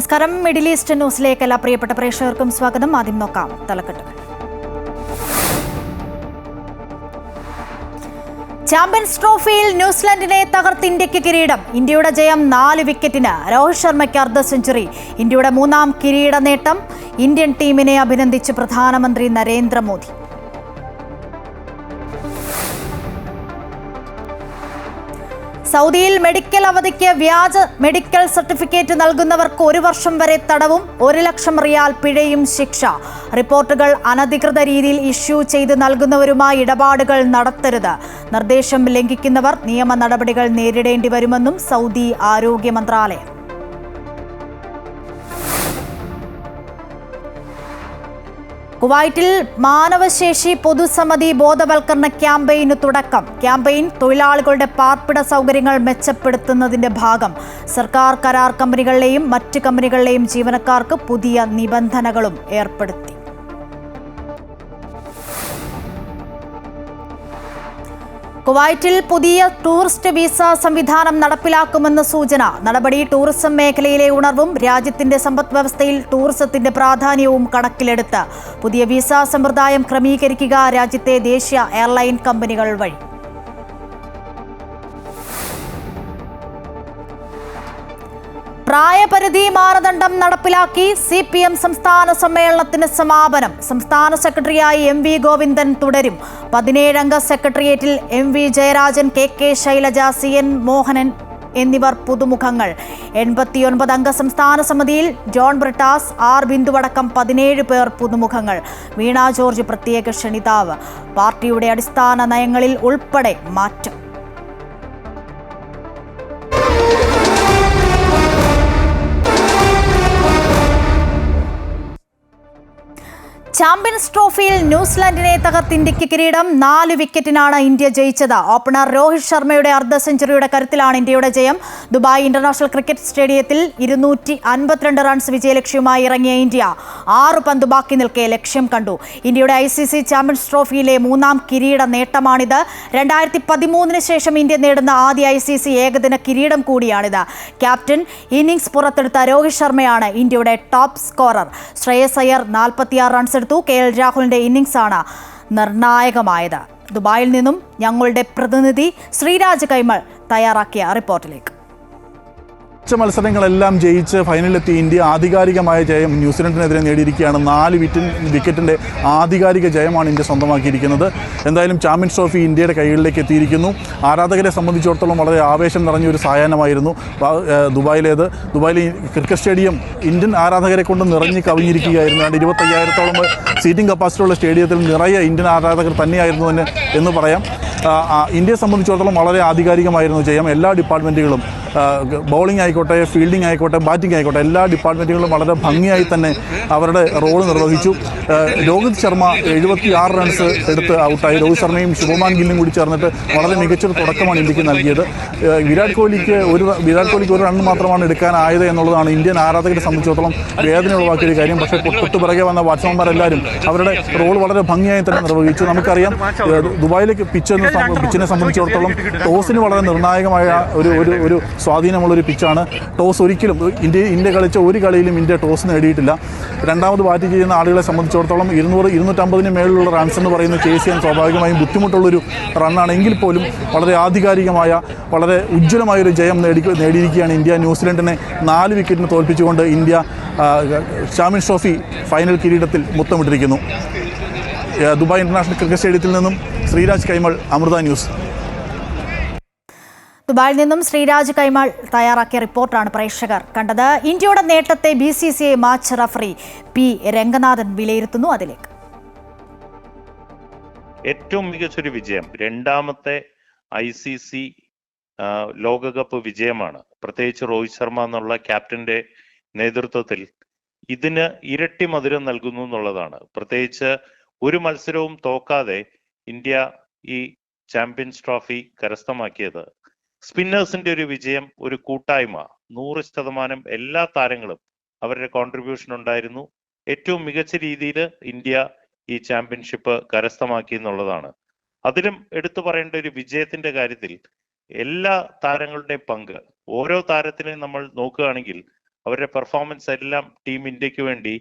നമസ്കാരം. Middle east ന്യൂസിലേക്ക് എല്ലാ പ്രിയപ്പെട്ട പ്രേക്ഷകർക്കും സ്വാഗതം. ആദ്യം നോക്കാം തലക്കെട്ടുകൾ. ചാമ്പ്യൻസ് ട്രോഫിയിൽ ന്യൂസിലൻഡിനെ തകർത്ത് ഇന്ത്യക്ക് കിരീടം. ഇന്ത്യയുടെ ജയം 4 വിക്കറ്റിന്. രോഹിത് ശർമ്മയ്ക്ക് അർദ്ധ സെഞ്ചുറി. ഇന്ത്യയുടെ 3ാം കിരീട നേട്ടം. ഇന്ത്യൻ ടീമിനെ അഭിനന്ദിച്ച് പ്രധാനമന്ത്രി നരേന്ദ്രമോദി. സൗദിയിൽ മെഡിക്കൽ അവധിക്ക് വ്യാജ മെഡിക്കൽ സർട്ടിഫിക്കറ്റ് നൽകുന്നവർക്ക് 1 വർഷം വരെ തടവും 1 ലക്ഷം റിയാൽ പിഴയും ശിക്ഷ. റിപ്പോർട്ടുകൾ അനധികൃത രീതിയിൽ ഇഷ്യൂ ചെയ്ത് നൽകുന്നവരുമായി ഇടപാടുകൾ നടത്തരുത്. നിർദ്ദേശം ലംഘിക്കുന്നവർ നിയമ നടപടികൾ നേരിടേണ്ടി വരുമെന്നും സൗദി ആരോഗ്യ മന്ത്രാലയം. കുവൈറ്റിൽ മാനവശേഷി പൊതുസമിതി ബോധവൽക്കരണ ക്യാമ്പയിന് തുടക്കം. ക്യാമ്പയിൻ തൊഴിലാളികളുടെ പാർപ്പിട സൗകര്യങ്ങൾ മെച്ചപ്പെടുത്തുന്നതിന്റെ ഭാഗം. സർക്കാർ കരാർ കമ്പനികളിലെയും മറ്റ് കമ്പനികളിലെയും ജീവനക്കാർക്ക് പുതിയ നിബന്ധനകളും ഏർപ്പെടുത്തി. കുവൈറ്റിൽ പുതിയ ടൂറിസ്റ്റ് വിസ സംവിധാനം നടപ്പിലാക്കുമെന്ന് സൂചന. നടപടി ടൂറിസം മേഖലയിലെ ഉണർവും രാജ്യത്തിന്റെ സമ്പദ് വ്യവസ്ഥയിൽ ടൂറിസത്തിന്റെ പ്രാധാന്യവും കണക്കിലെടുത്ത് പുതിയ വിസ സമ്പ്രദായം ക്രമീകരിക്കുക രാജ്യത്തെ ദേശീയ എയർലൈൻ കമ്പനികൾ വഴി. പ്രായപരിധി മാനദണ്ഡം നടപ്പിലാക്കി CPM സംസ്ഥാന സമ്മേളനത്തിന് സമാപനം. സംസ്ഥാന സെക്രട്ടറിയായി MV ഗോവിന്ദൻ തുടരും. 17 അംഗ സെക്രട്ടേറിയറ്റിൽ MV Jayarajan, KK Shailaja, CN Mohanan എന്നിവർ പുതുമുഖങ്ങൾ. 89 അംഗ സംസ്ഥാന സമിതിയിൽ ജോൺ ബ്രിട്ടാസ്, R ബിന്ദുവടക്കം 17 പേർ പുതുമുഖങ്ങൾ. വീണ ജോർജ് പ്രത്യേക ക്ഷണിതാവ്. പാർട്ടിയുടെ അടിസ്ഥാന നയങ്ങളിൽ ഉൾപ്പെടെ മാറ്റം. ചാമ്പ്യൻസ് ട്രോഫിയിൽ ന്യൂസിലൻഡിനെ തകർത്ത് ഇന്ത്യക്ക് കിരീടം. 4 വിക്കറ്റിനാണ് ഇന്ത്യ ജയിച്ചത്. ഓപ്പണർ രോഹിത് ശർമ്മയുടെ അർദ്ധ സെഞ്ചുറിയുടെ കരുത്തിലാണ് ഇന്ത്യയുടെ ജയം. ദുബായ് ഇന്റർനാഷണൽ ക്രിക്കറ്റ് സ്റ്റേഡിയത്തിൽ 252 റൺസ് വിജയലക്ഷ്യവുമായി ഇറങ്ങിയ ഇന്ത്യ 6 പന്ത് ബാക്കി നിൽക്കെ ലക്ഷ്യം കണ്ടു. ഇന്ത്യയുടെ ICC ചാമ്പ്യൻസ് ട്രോഫിയിലെ 3ാം കിരീട നേട്ടമാണിത്. 2013 ശേഷം ഇന്ത്യ നേടുന്ന ആദ്യ ICC ഏകദിന കിരീടം കൂടിയാണിത്. ക്യാപ്റ്റൻ ഇന്നിംഗ്സ് പുറത്തെടുത്ത രോഹിത് ശർമ്മയാണ് ഇന്ത്യയുടെ top scorer. Shreyas Iyer 46 runs. KL രാഹുലിന്റെ ഇന്നിംഗ്സാണ് നിർണായകമായത്. ദുബായിൽ നിന്നും ഞങ്ങളുടെ പ്രതിനിധി ശ്രീരാജ് കൈമൾ തയ്യാറാക്കിയ റിപ്പോർട്ടിലേക്ക്. മത്സരങ്ങളെല്ലാം ജയിച്ച് ഫൈനലിലെത്തി ഇന്ത്യ ആധികാരികമായ ജയം ന്യൂസിലൻഡിനെതിരെ നേടിയിരിക്കുകയാണ്. 4 വിക്കറ്റിൻ്റെ ആധികാരിക ജയമാണ് ഇന്ത്യ സ്വന്തമാക്കിയിരിക്കുന്നത്. എന്തായാലും ചാമ്പ്യൻസ് ട്രോഫി ഇന്ത്യയുടെ കൈകളിലേക്ക് എത്തിയിരിക്കുന്നു. ആരാധകരെ സംബന്ധിച്ചിടത്തോളം വളരെ ആവേശം നിറഞ്ഞൊരു സായാഹ്നമായിരുന്നു ദുബായിലേത്. ദുബായിലെ ക്രിക്കറ്റ് സ്റ്റേഡിയം ഇന്ത്യൻ ആരാധകരെ കൊണ്ട് നിറഞ്ഞ് കവിഞ്ഞിരിക്കുകയായിരുന്നു. 25,000-ഓളം സീറ്റിംഗ് കപ്പാസിറ്റിയുള്ള സ്റ്റേഡിയത്തിൽ നിറയെ ഇന്ത്യൻ ആരാധകർ തന്നെയായിരുന്നു എന്ന് പറയാം. ഇന്ത്യയെ സംബന്ധിച്ചിടത്തോളം വളരെ ആധികാരികമായിരുന്നു ജയം. എല്ലാ ഡിപ്പാർട്ട്മെൻറ്റുകളും ബൗളിംഗ് ആയിക്കോട്ടെ, ഫീൽഡിംഗ് ആയിക്കോട്ടെ, ബാറ്റിംഗ് ആയിക്കോട്ടെ, എല്ലാ ഡിപ്പാർട്ട്മെൻറ്റുകളും വളരെ ഭംഗിയായി തന്നെ അവരുടെ റോൾ നിർവഹിച്ചു. രോഹിത് ശർമ്മ 76 റൺസ് എടുത്ത് ഔട്ടായി. രോഹിത് ശർമ്മയും ശുഭമാൻ ഗില്ലും കൂടി ചേർന്നിട്ട് വളരെ മികച്ചൊരു തുടക്കമാണ് ഇന്ത്യക്ക് നൽകിയത്. വിരാട് കോഹ്ലിക്ക് ഒരു റൺ മാത്രമാണ് എടുക്കാനായത് എന്നുള്ളതാണ് ഇന്ത്യൻ ആരാധകരെ സംബന്ധിച്ചിടത്തോളം വേദന ഉളവാക്കിയൊരു കാര്യം. പക്ഷേ തൊട്ടു പിറകെ വന്ന ബാറ്റ്സ്മാൻമാരെല്ലാവരും അവരുടെ റോൾ വളരെ ഭംഗിയായി തന്നെ നിർവഹിച്ചു. നമുക്കറിയാം ദുബായിലേക്ക് പിച്ചിനെ സംബന്ധിച്ചിടത്തോളം ടോസിന് വളരെ നിർണായകമായ ഒരു സ്വാധീനമുള്ളൊരു പിച്ചാണ്. ടോസ് ഒരിക്കലും ഇന്ത്യ കളിച്ച ഒരു കളിയിലും ഇന്ത്യ ടോസ് നേടിയിട്ടില്ല. രണ്ടാമത് ബാറ്റ് ചെയ്യുന്ന ആളുകളെ സംബന്ധിച്ചിടത്തോളം 200-250 മേളിലുള്ള റൺസ് എന്ന് പറയുന്നത് ചേസ് ചെയ്യാൻ സ്വാഭാവികമായും ബുദ്ധിമുട്ടുള്ളൊരു റണ്ണാണ്. എങ്കിൽ പോലും വളരെ ആധികാരികമായ വളരെ ഉജ്ജ്വലമായൊരു ജയം നേടിയിരിക്കുകയാണ് ഇന്ത്യ. ന്യൂസിലൻഡിനെ 4 വിക്കറ്റിന് തോൽപ്പിച്ചുകൊണ്ട് ഇന്ത്യ ചാമ്പ്യൻസ് ട്രോഫി ഫൈനൽ കിരീടത്തിൽ മുത്തമിട്ടിരിക്കുന്നു. ദുബായ് ഇന്റർനാഷണൽ ക്രിക്കറ്റ് സ്റ്റേഡിയത്തിൽ നിന്നും ശ്രീരാജ് കൈമൾ, അമൃത ന്യൂസ്. ദുബായിൽ നിന്നും ശ്രീരാജ് കൈമൾ തയ്യാറാക്കിയ റിപ്പോർട്ടാണ് പ്രേക്ഷകർ കണ്ടത്. ഇന്ത്യയുടെ നേട്ടത്തെ BCCI match referee P Ranganathan വിലയിരുത്തുന്നു. അതിലേക്ക്. ഏറ്റവും മികച്ചൊരു വിജയം, 2ാമത്തെ ICC ലോകകപ്പ് വിജയമാണ്. പ്രത്യേകിച്ച് രോഹിത് ശർമ്മ എന്നുള്ള ക്യാപ്റ്റന്റെ നേതൃത്വത്തിൽ ഇതിന് ഇരട്ടി മധുരം നൽകുന്നു എന്നുള്ളതാണ്. പ്രത്യേകിച്ച് ഒരു മത്സരവും തോക്കാതെ ഇന്ത്യ ഈ ചാമ്പ്യൻസ് ട്രോഫി കരസ്ഥമാക്കിയത്. സ്പിന്നേഴ്സിന്റെ ഒരു വിജയം, ഒരു കൂട്ടായ്മ. 100% എല്ലാ താരങ്ങളും അവരുടെ കോൺട്രിബ്യൂഷൻ ഉണ്ടായിരുന്നു. ഏറ്റവും മികച്ച രീതിയിൽ ഇന്ത്യ ഈ ചാമ്പ്യൻഷിപ്പ് കരസ്ഥമാക്കി എന്നുള്ളതാണ്. അതിലും എടുത്തു പറയേണ്ട ഒരു വിജയത്തിന്റെ കാര്യത്തിൽ എല്ലാ താരങ്ങളുടെയും പങ്ക്, ഓരോ താരത്തിനെയും നമ്മൾ നോക്കുകയാണെങ്കിൽ അവരുടെ പെർഫോമൻസ് എല്ലാം ടീം ഇന്ത്യക്ക് വേണ്ടി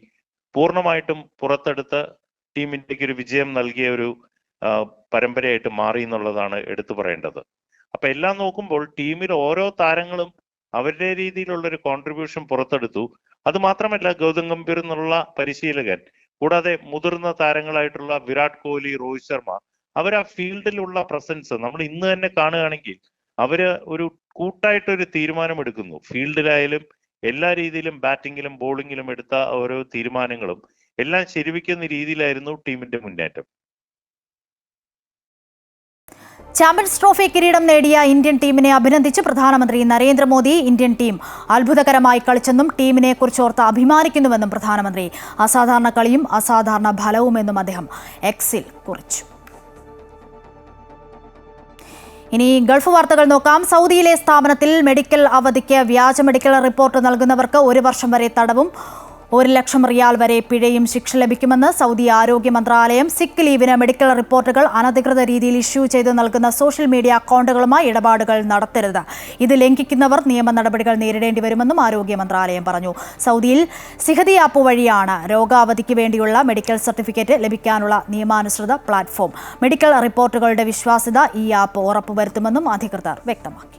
പൂർണ്ണമായിട്ടും പുറത്തെടുത്ത് ടീം ഇന്ത്യക്ക് ഒരു വിജയം നൽകിയ ഒരു പരമ്പരയായിട്ട് മാറി എന്നുള്ളതാണ് എടുത്തു പറയേണ്ടത്. അപ്പൊ എല്ലാം നോക്കുമ്പോൾ ടീമിൽ ഓരോ താരങ്ങളും അവരുടെ രീതിയിലുള്ള ഒരു കോൺട്രിബ്യൂഷൻ പുറത്തെടുത്തു. അത് മാത്രമല്ല ഗൗതം ഗംഭീർ എന്നുള്ള പരിശീലകൻ, കൂടാതെ മുതിർന്ന താരങ്ങളായിട്ടുള്ള വിരാട് കോഹ്ലി, രോഹിത് ശർമ്മ, അവർ ആ ഫീൽഡിലുള്ള പ്രസൻസ് നമ്മൾ ഇന്ന് തന്നെ കാണുകയാണെങ്കിൽ അവര് ഒരു കൂട്ടായിട്ടൊരു തീരുമാനമെടുക്കുന്നു. ഫീൽഡിലായാലും എല്ലാ രീതിയിലും ബാറ്റിങ്ങിലും ബോളിങ്ങിലും എടുത്ത ഓരോ തീരുമാനങ്ങളും എല്ലാം ശരിവെക്കുന്ന രീതിയിലായിരുന്നു ടീമിന്റെ മുന്നേറ്റം. ചാമ്പ്യൻസ് ട്രോഫി കിരീടം നേടിയ ഇന്ത്യൻ ടീമിനെ അഭിനന്ദിച്ച് പ്രധാനമന്ത്രി നരേന്ദ്രമോദി ഇന്ത്യൻ ടീം അത്ഭുതകരമായി കളിച്ചെന്നും ടീമിനെ കുറിച്ചോർത്ത് അഭിമാനിക്കുന്നുവെന്നും പ്രധാനമന്ത്രി. അസാധാരണ കളിയും അസാധാരണ ഫലവുമെന്നും അദ്ദേഹം എക്സിൽ കുറിച്ചു. ഇനി ഗൾഫ് വാർത്തകൾ നോക്കാം. സൗദിയിലെ സ്ഥാപനത്തിൽ മെഡിക്കൽ അവധിക്ക് വ്യാജ മെഡിക്കൽ റിപ്പോർട്ട് നൽകുന്നവർക്ക് 1 വർഷം വരെ തടവും 1 ലക്ഷം റിയാൽ വരെ പിഴയും ശിക്ഷ ലഭിക്കുമെന്ന് സൗദി ആരോഗ്യ മന്ത്രാലയം. സിക്ക് ലീവിന് മെഡിക്കൽ റിപ്പോർട്ടുകൾ അനധികൃത രീതിയിൽ ഇഷ്യൂ ചെയ്ത് നൽകുന്ന സോഷ്യൽ മീഡിയ അക്കൗണ്ടുകളുമായി ഇടപാടുകൾ നടത്തരുത്. ഇത് ലംഘിക്കുന്നവർ നിയമ നടപടികൾ നേരിടേണ്ടി വരുമെന്നും ആരോഗ്യ മന്ത്രാലയം പറഞ്ഞു. സൗദിയിൽ സിഹതി ആപ്പ് വഴിയാണ് രോഗാവധിക്ക് വേണ്ടിയുള്ള മെഡിക്കൽ സർട്ടിഫിക്കറ്റ് ലഭിക്കാനുള്ള നിയമാനുസൃത പ്ലാറ്റ്ഫോം. മെഡിക്കൽ റിപ്പോർട്ടുകളുടെ വിശ്വാസ്യത ഈ ആപ്പ് ഉറപ്പുവരുത്തുമെന്നും അധികൃതർ വ്യക്തമാക്കി.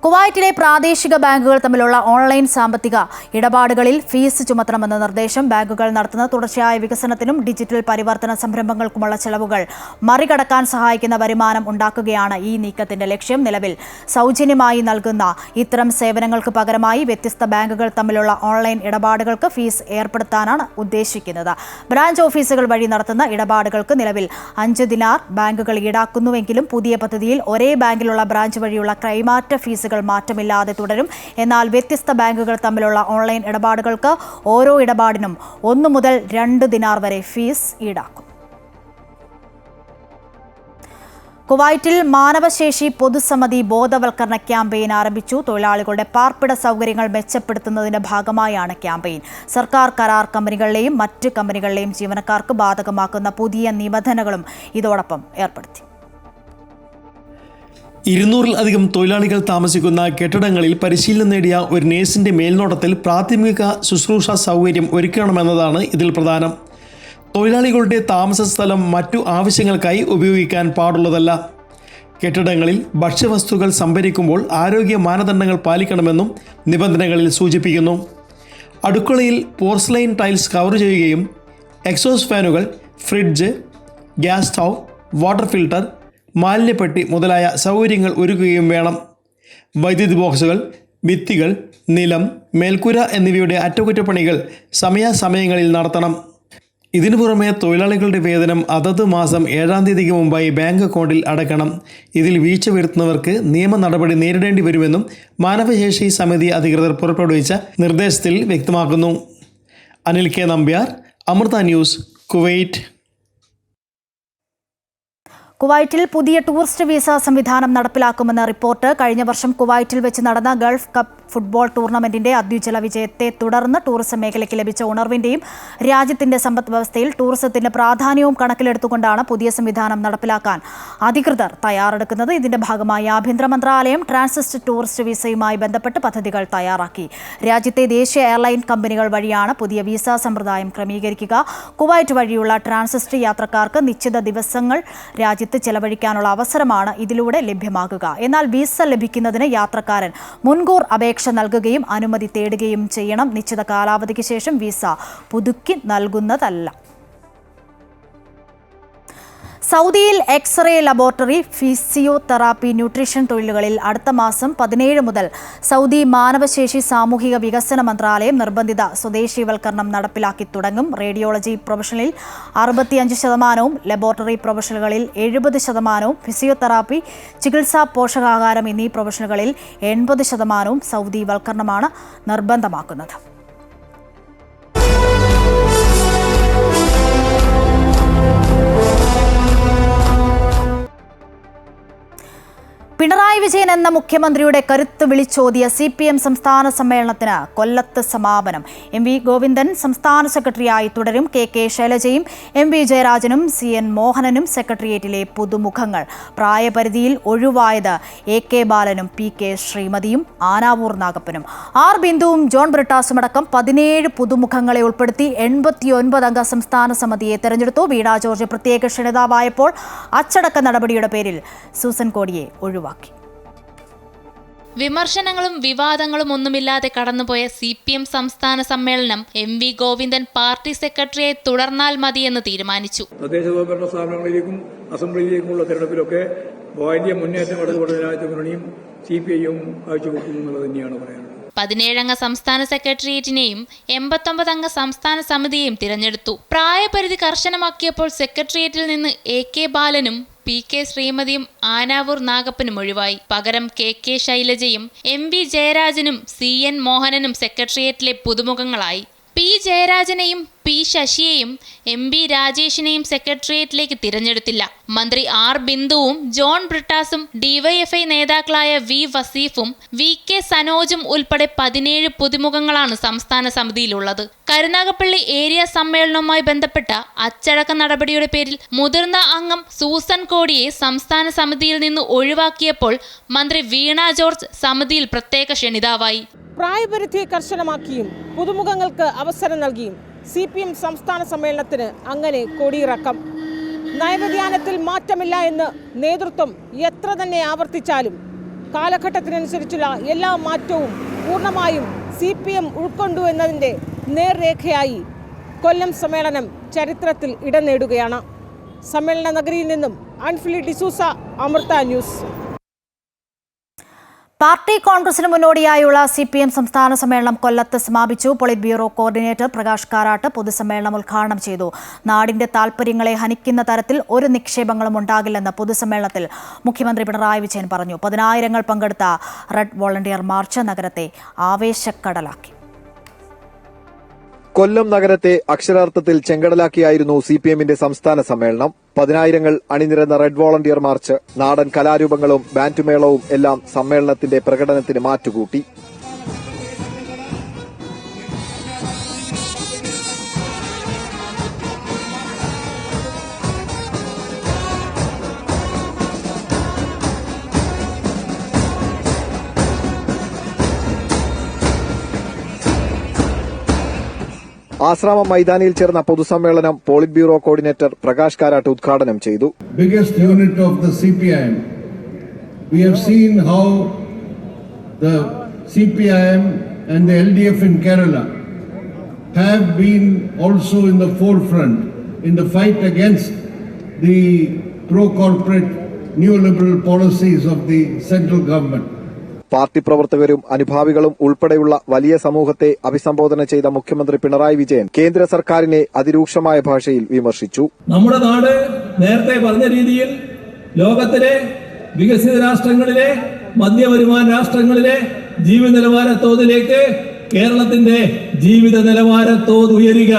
കുവൈറ്റിലെ പ്രാദേശിക ബാങ്കുകൾ തമ്മിലുള്ള ഓൺലൈൻ സാമ്പത്തിക ഇടപാടുകളിൽ ഫീസ് ചുമത്തണമെന്ന നിർദ്ദേശം. ബാങ്കുകൾ നടത്തുന്ന തുടർച്ചയായ വികസനത്തിനും ഡിജിറ്റൽ പരിവർത്തന സംരംഭങ്ങൾക്കുമുള്ള ചെലവുകൾ മറികടക്കാൻ സഹായിക്കുന്ന വരുമാനം ഉണ്ടാക്കുകയാണ് ഈ നീക്കത്തിന്റെ ലക്ഷ്യം. നിലവിൽ സൗജന്യമായി നൽകുന്ന ഇത്തരം സേവനങ്ങൾക്ക് പകരമായി വ്യത്യസ്ത ബാങ്കുകൾ തമ്മിലുള്ള ഓൺലൈൻ ഇടപാടുകൾക്ക് ഫീസ് ഏർപ്പെടുത്താനാണ് ഉദ്ദേശിക്കുന്നത്. ബ്രാഞ്ച് ഓഫീസുകൾ വഴി നടത്തുന്ന ഇടപാടുകൾക്ക് നിലവിൽ 5 ദിനാർ ബാങ്കുകൾ ഈടാക്കുന്നുവെങ്കിലും പുതിയ പദ്ധതിയിൽ ഒരേ ബാങ്കിലുള്ള ബ്രാഞ്ച് വഴിയുള്ള കൈമാറ്റ ഫീസുകൾ മാറ്റമില്ലാതെ തുടരും. എന്നാൽ വ്യത്യസ്ത ബാങ്കുകൾ തമ്മിലുള്ള ഓൺലൈൻ ഇടപാടുകൾക്ക് ഓരോ ഇടപാടിനും 1 മുതൽ 2 ദിനാർ വരെ ഫീസ് ഈടാക്കും. കുവൈറ്റിൽ മാനവശേഷി പൊതുസമിതി ബോധവൽക്കരണ ക്യാമ്പയിൻ ആരംഭിച്ചു. തൊഴിലാളികളുടെ പാർപ്പിട സൗകര്യങ്ങൾ മെച്ചപ്പെടുത്തുന്നതിന്റെ ഭാഗമായാണ് ക്യാമ്പയിൻ. സർക്കാർ കരാർ കമ്പനികളിലെയും മറ്റ് കമ്പനികളിലെയും ജീവനക്കാർക്ക് ബാധകമാക്കുന്ന പുതിയ നിബന്ധനകളും ഇതോടൊപ്പം ഏർപ്പെടുത്തി. 200-ലധികം തൊഴിലാളികൾ താമസിക്കുന്ന കെട്ടിടങ്ങളിൽ പരിശീലനം നേടിയ ഒരു നേഴ്സിന്റെ മേൽനോട്ടത്തിൽ പ്രാഥമിക ശുശ്രൂഷ സൗകര്യം ഒരുക്കണമെന്നതാണ് ഇതിൽ പ്രധാനം. തൊഴിലാളികളുടെ താമസ സ്ഥലം മറ്റു ആവശ്യങ്ങൾക്കായി ഉപയോഗിക്കാൻ പാടുള്ളതല്ല. കെട്ടിടങ്ങളിൽ ഭക്ഷ്യവസ്തുക്കൾ സംഭരിക്കുമ്പോൾ ആരോഗ്യ മാനദണ്ഡങ്ങൾ പാലിക്കണമെന്നും നിബന്ധനകളിൽ സൂചിപ്പിക്കുന്നു. അടുക്കളയിൽ പോർസലൈൻ ടൈൽസ് കവർ ചെയ്യുകയും എക്സോസ് ഫാനുകൾ, fridge, gas stove, water filter, മാലിന്യപ്പെട്ടി മുതലായ സൗകര്യങ്ങൾ ഒരുക്കുകയും വേണം. വൈദ്യുതി ബോക്സുകൾ, ഭിത്തികൾ, നിലം, മേൽക്കൂര എന്നിവയുടെ അറ്റകുറ്റപ്പണികൾ സമയാസമയങ്ങളിൽ നടത്തണം. ഇതിനു പുറമെ തൊഴിലാളികളുടെ വേതനം അതത് മാസം 7-ാം തീയതിക്ക് മുമ്പായി ബാങ്ക് അക്കൗണ്ടിൽ അടയ്ക്കണം. ഇതിൽ വീഴ്ച വരുത്തുന്നവർക്ക് നിയമ നടപടി നേരിടേണ്ടി വരുമെന്നും മാനവശേഷി സമിതി അധികൃതർ പുറപ്പെടുവിച്ച നിർദ്ദേശത്തിൽ വ്യക്തമാക്കുന്നു. Anil K Nambiar, Amrita news, Kuwait. കുവൈറ്റിൽ പുതിയ ടൂറിസ്റ്റ് വിസ സംവിധാനം നടപ്പിലാക്കുമെന്ന റിപ്പോർട്ട്. കഴിഞ്ഞ വർഷം കുവൈറ്റിൽ വെച്ച് നടന്ന ഗൾഫ് കപ്പ് ഫുട്ബോൾ ടൂർണമെന്റിന്റെ അത്യുജ്വല വിജയത്തെ തുടർന്ന് ടൂറിസം മേഖലയ്ക്ക് ലഭിച്ച ഉണർവിന്റെയും രാജ്യത്തിന്റെ സമ്പദ് വ്യവസ്ഥയിൽ ടൂറിസത്തിന്റെ പ്രാധാന്യവും കണക്കിലെടുത്തുകൊണ്ടാണ് പുതിയ സംവിധാനം നടപ്പിലാക്കാൻ അധികൃതർ തയ്യാറെടുക്കുന്നത്. ഇതിന്റെ ഭാഗമായി ആഭ്യന്തര മന്ത്രാലയം ട്രാൻസിറ്റ് ടൂറിസ്റ്റ് വിസയുമായി ബന്ധപ്പെട്ട് പദ്ധതികൾ തയ്യാറാക്കി. രാജ്യത്തെ ദേശീയ എയർലൈൻ കമ്പനികൾ വഴിയാണ് പുതിയ വിസ സമ്പ്രദായം ക്രമീകരിക്കുക. കുവൈറ്റ് വഴിയുള്ള ട്രാൻസിറ്റ് യാത്രക്കാർക്ക് നിശ്ചിത ദിവസങ്ങൾ രാജ്യത്ത് ചെലവഴിക്കാനുള്ള അവസരമാണ് ഇതിലൂടെ ലഭ്യമാകുക. എന്നാൽ വിസ ലഭിക്കുന്നതിന് യാത്രക്കാരൻ മുൻകൂർ അപേക്ഷ നൽകുകയും അനുമതി തേടുകയും ചെയ്യണം. നിശ്ചിത കാലാവധിക്ക് ശേഷം വിസ പുതുക്കി നൽകുന്നതല്ല. സൗദിയിൽ എക്സ്റേ ലബോറട്ടറി, ഫിസിയോതെറാപ്പി, ന്യൂട്രീഷൻ തൊഴിലുകളിൽ അടുത്ത മാസം 17 മുതൽ സൗദി മാനവശേഷി സാമൂഹിക വികസന മന്ത്രാലയം നിർബന്ധിത സ്വദേശീവൽക്കരണം നടപ്പിലാക്കി തുടങ്ങും. റേഡിയോളജി പ്രൊഫഷണലിൽ 65%, ലബോറട്ടറി പ്രൊഫഷനുകളിൽ 70%, ഫിസിയോതെറാപ്പി, ചികിത്സാ, പോഷകാഹാരം എന്നീ പ്രൊഫഷനുകളിൽ 80% സൗദിവൽക്കരണമാണ് നിർബന്ധമാക്കുന്നത്. പിണറായി വിജയൻ എന്ന മുഖ്യമന്ത്രിയുടെ കരുത്ത് വിളിച്ചോതിയ CPM സംസ്ഥാന സമ്മേളനത്തിന് കൊല്ലത്ത് സമാപനം. MV ഗോവിന്ദൻ സംസ്ഥാന സെക്രട്ടറിയായി തുടരും. KK ശൈലജയും MV ജയരാജനും CN മോഹനനും സെക്രട്ടേറിയറ്റിലെ പുതുമുഖങ്ങൾ. പ്രായപരിധിയിൽ ഒഴിവായത് AK ബാലനും PK ശ്രീമതിയും ആനാവൂർ നാഗപ്പനും. R ബിന്ദുവും ജോൺ ബ്രിട്ടാസും അടക്കം 17 പുതുമുഖങ്ങളെ ഉൾപ്പെടുത്തി 89 അംഗ സംസ്ഥാന സമിതിയെ തെരഞ്ഞെടുത്തു. വീണ ജോർജ് പ്രത്യേക ക്ഷണിതാവായപ്പോൾ അച്ചടക്ക നടപടിയുടെ പേരിൽ സൂസൻ കോടിയെ ഒഴിവാക്കി. വിമർശനങ്ങളും വിവാദങ്ങളും ഒന്നുമില്ലാതെ കടന്നുപോയ CPM സംസ്ഥാന സമ്മേളനം MV ഗോവിന്ദൻ പാർട്ടി സെക്രട്ടറിയെ തുടർന്നാൽ മതിയെന്ന് തീരുമാനിച്ചു. തദ്ദേശ സ്വയംഭരണ സ്ഥാപനങ്ങളിലേക്കും അസംബ്ലിയിലേക്കുമുള്ള തെരഞ്ഞെടുപ്പിലൊക്കെ വലിയ മുന്നേറ്റം ഇടതുപക്ഷ ജനാധിപത്യ മുന്നണിയും CPIയും കാഴ്ചവെക്കുന്നു എന്നുള്ളത് തന്നെയാണ് പറയാനുള്ളത്. 17 അംഗ സംസ്ഥാന സെക്രട്ടേറിയറ്റിനെയും 89 അംഗ സംസ്ഥാന സമിതിയെയും തിരഞ്ഞെടുത്തു. പ്രായപരിധി കർശനമാക്കിയപ്പോൾ സെക്രട്ടേറിയറ്റിൽ നിന്ന് AK ബാലനും PK ശ്രീമതിയും ആനാവൂർ നാഗപ്പനും ഒഴിവായി. പകരം KK ശൈലജയും MV ജയരാജനും CN മോഹനനും സെക്രട്ടേറിയറ്റിലെ പുതുമുഖങ്ങളായി. P ജയരാജനെയും P ശശിയെയും MB രാജേഷിനെയും സെക്രട്ടേറിയറ്റിലേക്ക് തിരഞ്ഞെടുത്തില്ല. മന്ത്രി R ബിന്ദുവും ജോൺ ബ്രിട്ടാസും DYFI നേതാക്കളായ V വസീഫും VK സനോജും ഉൾപ്പെടെ 17 പുതുമുഖങ്ങളാണ് സംസ്ഥാന സമിതിയിലുള്ളത്. കരുനാഗപ്പള്ളി ഏരിയ സമ്മേളനവുമായി ബന്ധപ്പെട്ട അച്ചടക്ക നടപടിയുടെ പേരിൽ മുതിർന്ന അംഗം സൂസൻ കോടിയെ സംസ്ഥാന സമിതിയിൽ നിന്ന് ഒഴിവാക്കിയപ്പോൾ മന്ത്രി വീണ ജോർജ് സമിതിയിൽ പ്രത്യേക ക്ഷണിതാവായി. പ്രായപരിധി കർശനമാക്കിയും പുതുമുഖങ്ങൾക്ക് അവസരം നൽകിയും CPM സംസ്ഥാന സമ്മേളനത്തിന് അങ്ങനെ കൊടിയിറക്കം. നയവ്യതിയാനത്തിൽ മാറ്റമില്ല എന്ന് നേതൃത്വം എത്ര തന്നെ ആവർത്തിച്ചാലും കാലഘട്ടത്തിനനുസരിച്ചുള്ള എല്ലാ മാറ്റവും പൂർണ്ണമായും CPM ഉൾക്കൊണ്ടു എന്നതിൻ്റെ നേർരേഖയായി കൊല്ലം സമ്മേളനം ചരിത്രത്തിൽ ഇടം നേടുകയാണ്. സമ്മേളന നഗരിയിൽ നിന്നും ആൻഫിലി ഡിസൂസ, അമൃത ന്യൂസ്. പാർട്ടി കോൺഗ്രസിന് മുന്നോടിയായുള്ള CPM സംസ്ഥാന സമ്മേളനം കൊല്ലത്ത് സമാപിച്ചു. Polit bureau coordinator Prakash Karat പൊതുസമ്മേളനം ഉദ്ഘാടനം ചെയ്തു. നാടിന്റെ താൽപര്യങ്ങളെ ഹനിക്കുന്ന തരത്തിൽ ഒരു നിക്ഷേപങ്ങളും ഉണ്ടാകില്ലെന്ന് പൊതുസമ്മേളനത്തിൽ മുഖ്യമന്ത്രി പിണറായി വിജയൻ പറഞ്ഞു. 10,000 പങ്കെടുത്ത റെഡ് വോളണ്ടിയർ മാർച്ച് നഗരത്തെ ആവേശക്കടലാക്കി. കൊല്ലം നഗരത്തെ അക്ഷരാർത്ഥത്തിൽ ചെങ്കടലാക്കിയായിരുന്നു CPMന്റെ സംസ്ഥാന സമ്മേളനം. 10,000 അണിനിരന്ന റെഡ് വോളണ്ടിയർ മാർച്ച്, നാടൻ കലാരൂപങ്ങളും ബാൻഡുമേളവും എല്ലാം സമ്മേളനത്തിന്റെ പ്രകടനത്തിന് മാറ്റുകൂട്ടി. ആശ്രാമം മൈതാനിയിൽ ചേർന്ന പൊതുസമ്മേളനം polit bureau coordinator Prakash Karat ഉദ്ഘാടനം ചെയ്തു. Biggest unit of the CPIM. We have seen how the CPIM and the LDF in Kerala have been also in the forefront in the fight against the pro-corporate neoliberal policies of the central government. Party പ്രവർത്തകരും അനുഭാവികളും ഉൾപ്പെടെയുള്ള വലിയ സമൂഹത്തെ അഭിസംബോധന ചെയ്ത മുഖ്യമന്ത്രി പിണറായി വിജയൻ കേന്ദ്ര സർക്കാരിനെ അതിരൂക്ഷമായ ഭാഷയിൽ വിമർശിച്ചു. നമ്മുടെ നാട് നേരത്തെ പറഞ്ഞ രീതിയിൽ ലോകത്തിലെ വികസിത രാഷ്ട്രങ്ങളിലെ മധ്യവരുമാന രാഷ്ട്രങ്ങളിലെ ജീവിത നിലവാര തോതിലേക്ക് കേരളത്തിന്റെ ജീവിത നിലവാര തോത് ഉയരുക,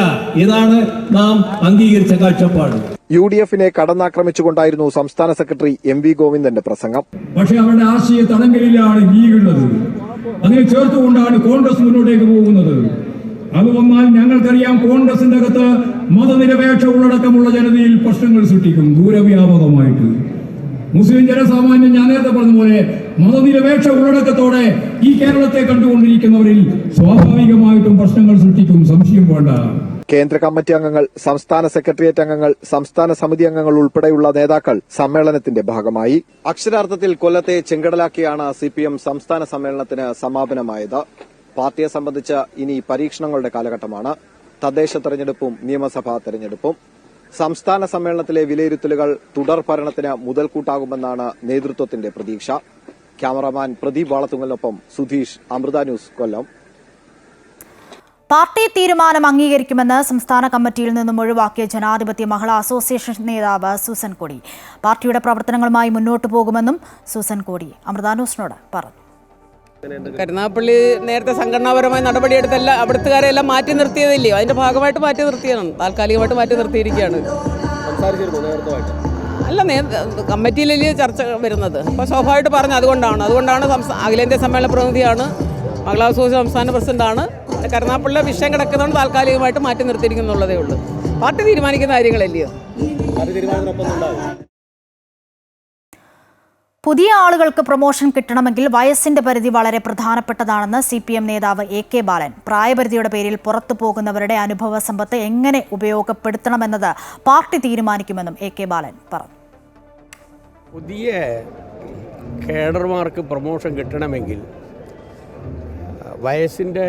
ഇതാണ് നാം അംഗീകരിച്ച കാഴ്ചപ്പാട്. UDFനെ കടന്നാക്രമിച്ചുകൊണ്ടായിരുന്നു സംസ്ഥാന സെക്രട്ടറി MV ഗോവിന്ദന്റെ പ്രസംഗം. പക്ഷേ അവരുടെ ആശയ തടങ്കലിലാണ് ലീഗുള്ളത്. അതിനെ ചേർത്തുകൊണ്ടാണ് കോൺഗ്രസ് മുന്നോട്ടേക്ക് പോകുന്നത്. അത് വന്നാൽ ഞങ്ങൾക്കറിയാം, കോൺഗ്രസിന്റെ അകത്ത് മതനിരപേക്ഷ ഉള്ളടക്കമുള്ള ജനതയിൽ പ്രശ്നങ്ങൾ സൃഷ്ടിക്കും ദൂരവ്യാപകമായിട്ട്. മുസ്ലിം ജനസാമാന്യം ഞാൻ നേരത്തെ പറഞ്ഞ പോലെ മതനിരപേക്ഷ ഉള്ളടക്കത്തോടെ ഈ കേരളത്തെ കണ്ടുകൊണ്ടിരിക്കുന്നവരിൽ സ്വാഭാവികമായിട്ടും പ്രശ്നങ്ങൾ സൃഷ്ടിക്കും, സംശയം വേണ്ട. കേന്ദ്ര കമ്മിറ്റി അംഗങ്ങൾ, സംസ്ഥാന സെക്രട്ടേറിയറ്റ് അംഗങ്ങൾ, സംസ്ഥാന സമിതി അംഗങ്ങൾ ഉൾപ്പെടെയുള്ള നേതാക്കൾ സമ്മേളനത്തിന്റെ ഭാഗമായി. അക്ഷരാർത്ഥത്തിൽ കൊല്ലത്തെ ചെങ്കടലാക്കിയാണ് CPM സംസ്ഥാന സമ്മേളനത്തിന് സമാപനമായത്. പാർട്ടിയെ സംബന്ധിച്ച് ഇനി പരീക്ഷണങ്ങളുടെ കാലഘട്ടമാണ്. തദ്ദേശ തെരഞ്ഞെടുപ്പും നിയമസഭാ തെരഞ്ഞെടുപ്പും. സംസ്ഥാന സമ്മേളനത്തിലെ വിലയിരുത്തലുകൾ തുടർ ഭരണത്തിന് മുതൽക്കൂട്ടാകുമെന്നാണ് നേതൃത്വത്തിന്റെ പ്രതീക്ഷ. ക്യാമറാമാൻ പ്രദീപ് വാളത്തുങ്കലിനൊപ്പം സുധീഷ്, അമൃത ന്യൂസ്, കൊല്ലം. പാർട്ടി തീരുമാനം അംഗീകരിക്കുമെന്ന് സംസ്ഥാന കമ്മിറ്റിയിൽ നിന്നും ഒഴിവാക്കിയ ജനാധിപത്യ മഹിളാ അസോസിയേഷൻ നേതാവ് സൂസൻ കോടി. പാർട്ടിയുടെ പ്രവർത്തനങ്ങളുമായി മുന്നോട്ടു പോകുമെന്നും സൂസൻ കോടി അമൃത ന്യൂസിനോട് പറഞ്ഞു. കരുനാഗപ്പള്ളി നേരത്തെ സംഘടനാപരമായ നടപടിയെടുത്തല്ല അവിടുത്തുകാരെല്ലാം മാറ്റി നിർത്തിയതില്ലേ, അതിന്റെ ഭാഗമായിട്ട് മാറ്റി നിർത്തിയതാണ്, താൽക്കാലികമായിട്ട് മാറ്റി നിർത്തിയിരിക്കുകയാണ്. അല്ല കമ്മിറ്റിയിലല്ലേ ചർച്ച വരുന്നത്. അപ്പോൾ സ്വാഭാവികമായിട്ട് പറഞ്ഞു അതുകൊണ്ടാണ് അഖിലേന്ത്യാ സമ്മേളന പ്രതിനിധിയാണ്, മഹിളാ അസോസിയേഷൻ സംസ്ഥാന പ്രസിഡന്റാണ്. കരുനാഗപ്പള്ളിയിലെ വിഷയം കിടക്കുന്നതുകൊണ്ട് താൽക്കാലികമായിട്ട് മാറ്റി നിർത്തിയിരിക്കുന്നുള്ളതേ ഉള്ളൂ. പാർട്ടി തീരുമാനിക്കുന്ന കാര്യങ്ങളല്ലയോ. പുതിയ ആളുകൾക്ക് പ്രൊമോഷൻ കിട്ടണമെങ്കിൽ വയസ്സിന്റെ പരിധി വളരെ പ്രധാനപ്പെട്ടതാണെന്ന് CPM നേതാവ് AK ബാലൻ. പ്രായപരിധിയുടെ പേരിൽ പുറത്തു പോകുന്നവരുടെ അനുഭവ സമ്പത്ത് എങ്ങനെ ഉപയോഗപ്പെടുത്തണമെന്നത് പാർട്ടി തീരുമാനിക്കുമെന്നും AK ബാലൻ പറഞ്ഞു. പുതിയ കേഡർമാർക്ക് പ്രൊമോഷൻ കിട്ടണമെങ്കിൽ വയസ്സിൻ്റെ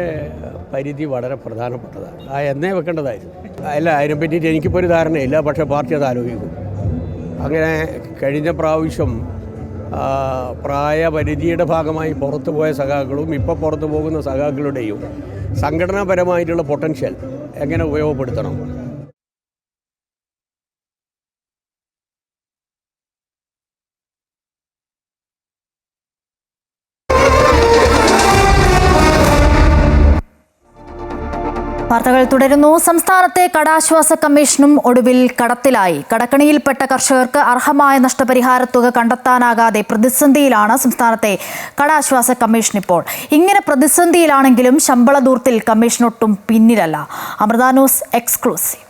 പരിധി വളരെ പ്രധാനപ്പെട്ടതാണ്. എന്നേ വെക്കേണ്ടതായിരുന്നു. അല്ല, അതിനെ പറ്റിയിട്ട് എനിക്കിപ്പോൾ ഒരു ധാരണയില്ല, പക്ഷേ പാർട്ടി അത് ആലോചിക്കും. അങ്ങനെ കഴിഞ്ഞ പ്രാവശ്യം പ്രായപരിധിയുടെ ഭാഗമായി പുറത്തു പോയ സഖാക്കളും ഇപ്പോൾ പുറത്തു പോകുന്ന സഖാക്കളുടെയും സംഘടനാപരമായിട്ടുള്ള പൊട്ടൻഷ്യൽ എങ്ങനെ ഉപയോഗപ്പെടുത്തണം. വാർത്തകൾ തുടരുന്നു. സംസ്ഥാനത്തെ കടാശ്വാസ കമ്മീഷനും ഒടുവിൽ കടത്തിലായി. കടക്കണിയിൽപ്പെട്ട കർഷകർക്ക് അർഹമായ നഷ്ടപരിഹാര തുക കണ്ടെത്താനാകാതെ പ്രതിസന്ധിയിലാണ് സംസ്ഥാനത്തെ കടാശ്വാസ കമ്മീഷൻ ഇപ്പോൾ. ഇങ്ങനെ പ്രതിസന്ധിയിലാണെങ്കിലും ശമ്പള ദൂർത്തിൽ കമ്മീഷനൊട്ടും പിന്നിലല്ല. Amrita news exclusive.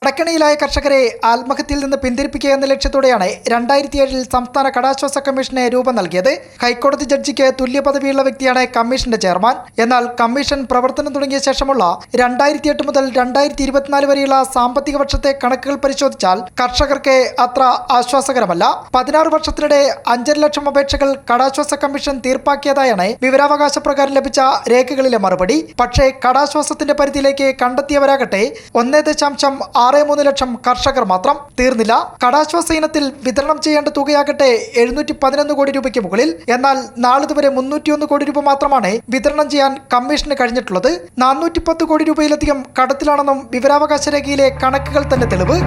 കടക്കണിയിലായ കർഷകരെ ആത്മഹത്യയിൽ നിന്ന് പിന്തിരിപ്പിക്കുക എന്ന ലക്ഷ്യത്തോടെയാണ് 2007 സംസ്ഥാന കടാശ്വാസ കമ്മീഷന് രൂപം നൽകിയത്. ഹൈക്കോടതി ജഡ്ജിക്ക് തുല്യ പദവിയുള്ള വ്യക്തിയാണ് കമ്മീഷന്റെ ചെയർമാൻ. എന്നാൽ കമ്മീഷൻ പ്രവർത്തനം തുടങ്ങിയ ശേഷമുള്ള 2008 മുതൽ 2024 വരെയുള്ള സാമ്പത്തിക വർഷത്തെ കണക്കുകൾ പരിശോധിച്ചാൽ കർഷകർക്ക് അത്ര ആശ്വാസകരമല്ല. 16 വർഷത്തിനിടെ 5.5 ലക്ഷം അപേക്ഷകൾ കടാശ്വാസ കമ്മീഷൻ തീർപ്പാക്കിയതായാണ് വിവരാവകാശ പ്രകാരം ലഭിച്ച രേഖകളിലെ മറുപടി. പക്ഷേ കടാശ്വാസത്തിന്റെ പരിധിയിലേക്ക് കണ്ടെത്തിയവരാകട്ടെ 1.63 ലക്ഷം കർഷകർ മാത്രം. തീർന്നില്ല. കടാശ്വാസ ഇനത്തിൽ വിതരണം ചെയ്യേണ്ട തുകയാകട്ടെ 711 കോടി രൂപയ്ക്ക് മുകളിൽ. എന്നാൽ നാളിതുവരെ 301 കോടി രൂപ മാത്രമാണ് വിതരണം ചെയ്യാൻ കമ്മീഷന് കഴിഞ്ഞിട്ടുള്ളത്. 410 കോടി രൂപയിലധികം കടത്തിലാണെന്നും വിവരാവകാശ രേഖയിലെ കണക്കുകൾ തന്നെ തെളിവ്.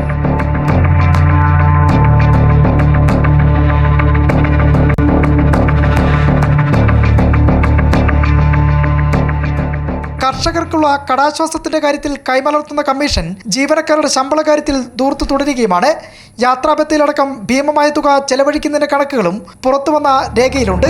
കർഷകർക്കുള്ള കടാശ്വാസത്തിന്റെ കാര്യത്തിൽ കൈമലർത്തുന്ന കമ്മീഷൻ ജീവനക്കാരുടെ ശമ്പള കാര്യത്തിൽ ദൂർത്ത് തുടരുകയുമാണ്. യാത്രാബത്തയിലടക്കം ഭീമമായ തുക ചെലവഴിക്കുന്നതിന്റെ കണക്കുകളും പുറത്തുവന്ന രേഖയിലുണ്ട്.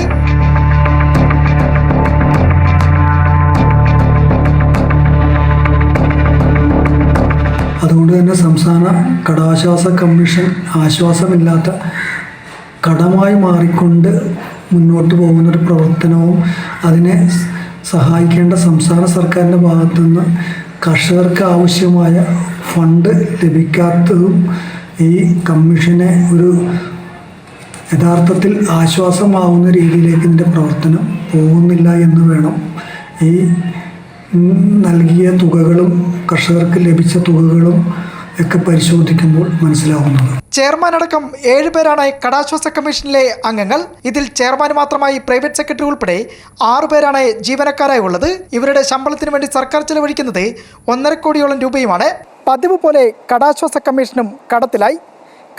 അതുകൊണ്ട് തന്നെ സംസ്ഥാന കടാശ്വാസ കമ്മീഷൻ ആശ്വാസമില്ലാത്ത കടമായി മാറിക്കൊണ്ട് മുന്നോട്ട് പോകുന്നൊരു പ്രവർത്തനവും അതിനെ സഹായിക്കേണ്ട സംസ്ഥാന സർക്കാരിൻ്റെ ഭാഗത്തുനിന്ന് കർഷകർക്ക് ആവശ്യമായ ഫണ്ട് ലഭിക്കാത്തതും ഈ കമ്മീഷനെ ഒരു യഥാർത്ഥത്തിൽ ആശ്വാസമാവുന്ന രീതിയിലേക്ക് ഇതിൻ്റെ പ്രവർത്തനം പോകുന്നില്ല എന്ന് വേണം ഈ നൽകിയ തുകകളും കർഷകർക്ക് ലഭിച്ച തുകകളും ഒക്കെ പരിശോധിക്കുമ്പോൾ മനസ്സിലാവുന്നത്. ചെയർമാൻ അടക്കം 7 പേരാണ് കടാശ്വാസ കമ്മീഷനിലെ അംഗങ്ങൾ. ഇതിൽ ചെയർമാൻ മാത്രമായി പ്രൈവറ്റ് സെക്രട്ടറി ഉൾപ്പെടെ 6 പേരാണ് ജീവനക്കാരായി ഉള്ളത്. ഇവരുടെ ശമ്പളത്തിന് വേണ്ടി സർക്കാർ ചെലവഴിക്കുന്നത് 1.5 കോടിയോളം രൂപയുമാണ്. പതിവ് പോലെ കടാശ്വാസ കമ്മീഷനും കടത്തിലായി.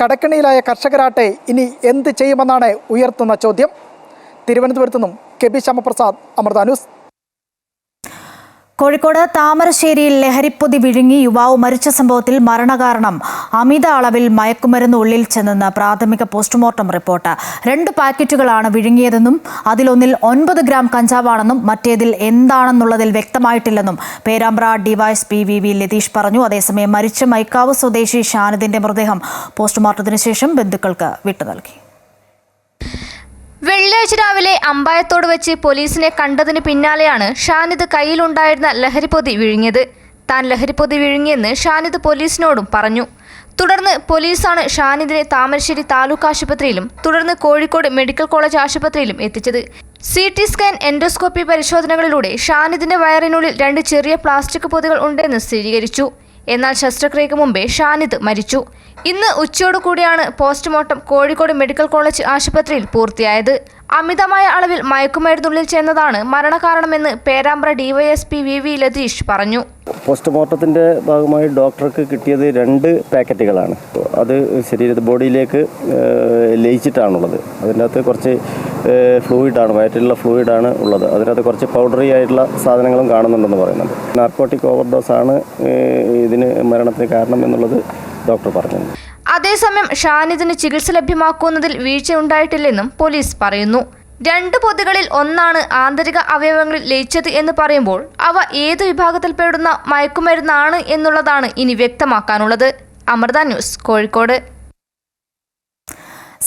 കടക്കണിയിലായ കർഷകരാട്ടെ ഇനി എന്ത് ചെയ്യുമെന്നാണ് ഉയർത്തുന്ന ചോദ്യം. തിരുവനന്തപുരത്തു നിന്നും കെ ശ്യാമപ്രസാദ്, അമൃത ന്യൂസ്. കോഴിക്കോട് താമരശ്ശേരിയിൽ ലഹരിപ്പൊതി വിഴുങ്ങി യുവാവ് മരിച്ച സംഭവത്തിൽ മരണകാരണം അമിത അളവിൽ മയക്കുമരുന്ന് ഉള്ളിൽ ചെന്നെന്ന് പ്രാഥമിക പോസ്റ്റ്മോർട്ടം റിപ്പോർട്ട്. 2 പാക്കറ്റുകളാണ് വിഴുങ്ങിയതെന്നും അതിലൊന്നിൽ 9 ഗ്രാം കഞ്ചാവാണെന്നും മറ്റേതിൽ എന്താണെന്നുള്ളതിൽ വ്യക്തമായിട്ടില്ലെന്നും പേരാമ്പ്ര ഡിവൈഎസ്പി VV ലതീഷ് പറഞ്ഞു. അതേസമയം മരിച്ച മൈക്കാവ് സ്വദേശി ഷാനിദിന്റെ മൃതദേഹം പോസ്റ്റ്മോർട്ടത്തിന് ശേഷം ബന്ധുക്കൾക്ക് വിട്ടു നൽകി. വെള്ളിയാഴ്ച രാവിലെ അമ്പായത്തോട് വെച്ച് പോലീസിനെ കണ്ടതിന് പിന്നാലെയാണ് ഷാനിദ് കയ്യിലുണ്ടായിരുന്ന ലഹരിപ്പൊതി വിഴുങ്ങിയത്. താൻ ലഹരിപ്പൊതി വിഴുങ്ങിയെന്ന് ഷാനിദ് പോലീസിനോടും പറഞ്ഞു. തുടർന്ന് പോലീസാണ് ഷാനിദിനെ താമരശ്ശേരി താലൂക്ക് ആശുപത്രിയിലും തുടർന്ന് കോഴിക്കോട് മെഡിക്കൽ കോളേജ് ആശുപത്രിയിലും എത്തിച്ചത്. CT സ്കാൻ, എൻഡോസ്കോപ്പി പരിശോധനകളിലൂടെ ഷാനിദിന്റെ വയറിനുള്ളിൽ 2 ചെറിയ പ്ലാസ്റ്റിക് പൊതികൾ ഉണ്ടെന്ന് സ്ഥിരീകരിച്ചു. എന്നാൽ ശസ്ത്രക്രിയയ്ക്ക് മുമ്പേ ഷാനിദ് മരിച്ചു. ഇന്ന് ഉച്ചയോടുകൂടിയാണ് പോസ്റ്റ്മോർട്ടം കോഴിക്കോട് മെഡിക്കൽ കോളേജ് ആശുപത്രിയിൽ പൂർത്തിയായത്. അമിതമായ അളവിൽ മയക്കുമരുന്നുള്ളിൽ ചെന്നതാണ് മരണകാരണമെന്ന് പേരാമ്പ്ര ഡിവൈഎസ്പി VV ലതീഷ് പറഞ്ഞു. പോസ്റ്റ്മോർട്ടത്തിൻ്റെ ഭാഗമായി ഡോക്ടർക്ക് കിട്ടിയത് 2 പാക്കറ്റുകളാണ്. അത് ബോഡിയിലേക്ക് ലയിച്ചിട്ടാണുള്ളത്. അതിൻ്റെ അകത്ത് കുറച്ച് ഫ്ലൂയിഡാണ്, വയറ്റിലുള്ള ഫ്ലൂയിഡാണ് ഉള്ളത്. അതിനകത്ത് കുറച്ച് പൗഡറി ആയിട്ടുള്ള സാധനങ്ങളും കാണുന്നുണ്ടെന്ന് പറയുന്നുണ്ട്. നാർക്കോട്ടിക് ഓവർഡോസാണ് ഇതിന് മരണത്തിന് കാരണം എന്നുള്ളത് ഡോക്ടർ പറഞ്ഞു. അതേസമയം ഷാനിദിന് ചികിത്സ ലഭ്യമാക്കുന്നതിൽ വീഴ്ചയുണ്ടായിട്ടില്ലെന്നും പോലീസ് പറയുന്നു. 2 പൊതികളിൽ ഒന്നാണ് ആന്തരിക അവയവങ്ങളിൽ ലയിച്ചത് എന്ന് പറയുമ്പോൾ അവ ഏത് വിഭാഗത്തിൽപ്പെടുന്ന മയക്കുമരുന്നാണ് എന്നുള്ളതാണ് ഇനി വ്യക്തമാക്കാനുള്ളത്. അമൃത ന്യൂസ്, കോഴിക്കോട്.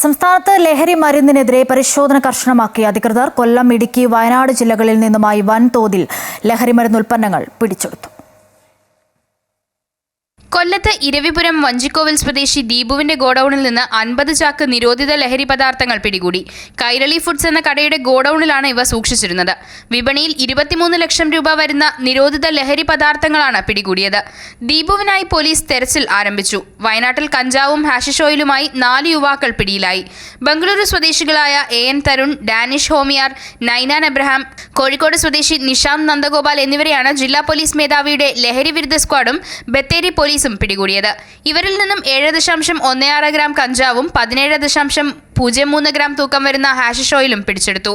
സംസ്ഥാനത്ത് ലഹരി മരുന്നിനെതിരെ പരിശോധന കർശനമാക്കി അധികൃതർ. കൊല്ലം, ഇടുക്കി, വയനാട് ജില്ലകളിൽ നിന്നുമായി വൻതോതിൽ ലഹരിമരുന്ന് ഉൽപ്പന്നങ്ങൾ പിടിച്ചെടുത്തു. കൊല്ലത്ത് ഇരവിപുരം വഞ്ചിക്കോവിൽ സ്വദേശി ദീപുവിന്റെ ഗോഡൌണിൽ നിന്ന് 50 ചാക്ക് നിരോധിത ലഹരി പദാർത്ഥങ്ങൾ പിടികൂടി. കൈരളി ഫുഡ്സ് എന്ന കടയുടെ ഗോഡൌണിലാണ് ഇവ സൂക്ഷിച്ചിരുന്നത്. വിപണിയിൽ 23 ലക്ഷം രൂപ വരുന്ന നിരോധിത ലഹരി പദാർത്ഥങ്ങളാണ് പിടികൂടിയത്. ദീപുവിനായി പോലീസ് തെരച്ചിൽ ആരംഭിച്ചു. വയനാട്ടിൽ കഞ്ചാവും ഹാഷിഷ് ഓയിലുമായി 4 യുവാക്കൾ പിടിയിലായി. ബംഗളൂരു സ്വദേശികളായ AN തരുൺ, ഡാനിഷ് ഹോമിയാർ, നൈനാൻ എബ്രഹാം, കോഴിക്കോട് സ്വദേശി നിഷാന്ത് നന്ദഗോപാൽ എന്നിവരെയാണ് ജില്ലാ പോലീസ് മേധാവിയുടെ ലഹരി വിരുദ്ധ സ്ക്വാഡും ബത്തേരി പോലീസും പിടികൂടിയത്. ഇവരിൽ നിന്നും 7.16 ഗ്രാം കഞ്ചാവും 17.03 ഗ്രാം തൂക്കം വരുന്ന ഹാഷിഷ് ഓയിലും പിടിച്ചെടുത്തു.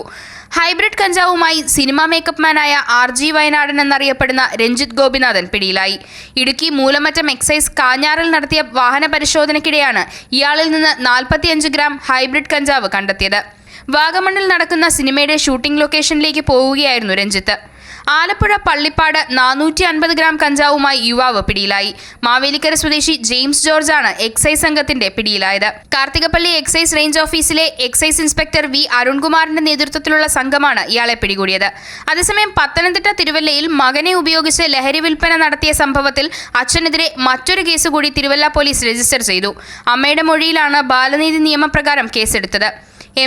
ഹൈബ്രിഡ് കഞ്ചാവുമായി സിനിമാ മേക്കപ്പ് മാനായ RG വയനാടൻ എന്നറിയപ്പെടുന്ന രഞ്ജിത്ത് ഗോപിനാഥൻ പിടിയിലായി. ഇടുക്കി മൂലമറ്റം എക്സൈസ് കാഞ്ഞാറിൽ നടത്തിയ വാഹന പരിശോധനയ്ക്കിടെയാണ് ഇയാളിൽ നിന്ന് 45 ഗ്രാം ഹൈബ്രിഡ് കഞ്ചാവ് കണ്ടെത്തിയത്. വാഗമണ്ണിൽ നടക്കുന്ന സിനിമയുടെ ഷൂട്ടിംഗ് ലൊക്കേഷനിലേക്ക് പോവുകയായിരുന്നു രഞ്ജിത്ത്. ആലപ്പുഴ പള്ളിപ്പാട് 450 ഗ്രാം കഞ്ചാവുമായി യുവാവ് പിടിയിലായി. മാവേലിക്കര സ്വദേശി ജെയിംസ് ജോർജാണ് എക്സൈസ് സംഘത്തിന്റെ പിടിയിലായത്. കാർത്തികപ്പള്ളി എക്സൈസ് റേഞ്ച് ഓഫീസിലെ എക്സൈസ് ഇൻസ്പെക്ടർ V അരുൺകുമാറിന്റെ നേതൃത്വത്തിലുള്ള സംഘമാണ് ഇയാളെ പിടികൂടിയത്. അതേസമയം പത്തനംതിട്ട തിരുവല്ലയിൽ മകനെ ഉപയോഗിച്ച് ലഹരി വിൽപ്പന നടത്തിയ സംഭവത്തിൽ അച്ഛനെതിരെ മറ്റൊരു കേസ് കൂടി തിരുവല്ല പോലീസ് രജിസ്റ്റർ ചെയ്തു. അമ്മയുടെ മൊഴിയിലാണ് ബാലനീതി നിയമപ്രകാരം കേസെടുത്തത്.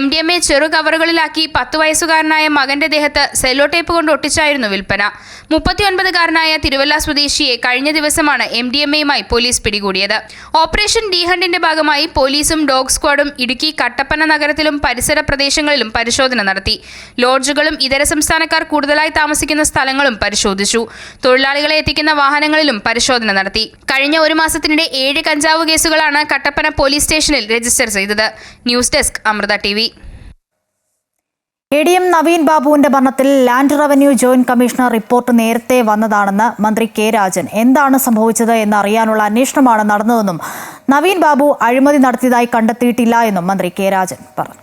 MDMA ചെറു കവറുകളിലാക്കി 10 വയസ്സുകാരനായ മകന്റെ ദേഹത്ത് സെല്ലോ ടേപ്പ് കൊണ്ട് ഒട്ടിച്ചായിരുന്നു വിൽപ്പന. 39കാരനായ തിരുവല്ല സ്വദേശിയെ കഴിഞ്ഞ ദിവസമാണ് MDMAയുമായി പോലീസ് പിടികൂടിയത്. ഓപ്പറേഷൻ ഡി ഹണ്ടിന്റെ ഭാഗമായി പോലീസും ഡോഗ് സ്ക്വാഡും ഇടുക്കി കട്ടപ്പന നഗരത്തിലും പരിസര പ്രദേശങ്ങളിലും പരിശോധന നടത്തി. ലോഡ്ജുകളും ഇതര സംസ്ഥാനക്കാർ കൂടുതലായി താമസിക്കുന്ന സ്ഥലങ്ങളും പരിശോധിച്ചു. തൊഴിലാളികളെ എത്തിക്കുന്ന വാഹനങ്ങളിലും പരിശോധന നടത്തി. കഴിഞ്ഞ 1 മാസത്തിനിടെ 7 കഞ്ചാവ് കേസുകളാണ് കട്ടപ്പന പോലീസ് സ്റ്റേഷനിൽ രജിസ്റ്റർ ചെയ്തത്. News desk, Amrita TV. ADM നവീൻ ബാബുവിന്റെ ഭരണത്തിൽ land revenue joint commissioner report നേരത്തെ വന്നതാണെന്ന് മന്ത്രി K രാജൻ. എന്താണ് സംഭവിച്ചത് എന്നറിയാനുള്ള അന്വേഷണമാണ് നടന്നതെന്നും നവീൻ ബാബു അഴിമതി നടത്തിയതായി കണ്ടെത്തിയിട്ടില്ല എന്നും മന്ത്രി K രാജൻ പറഞ്ഞു.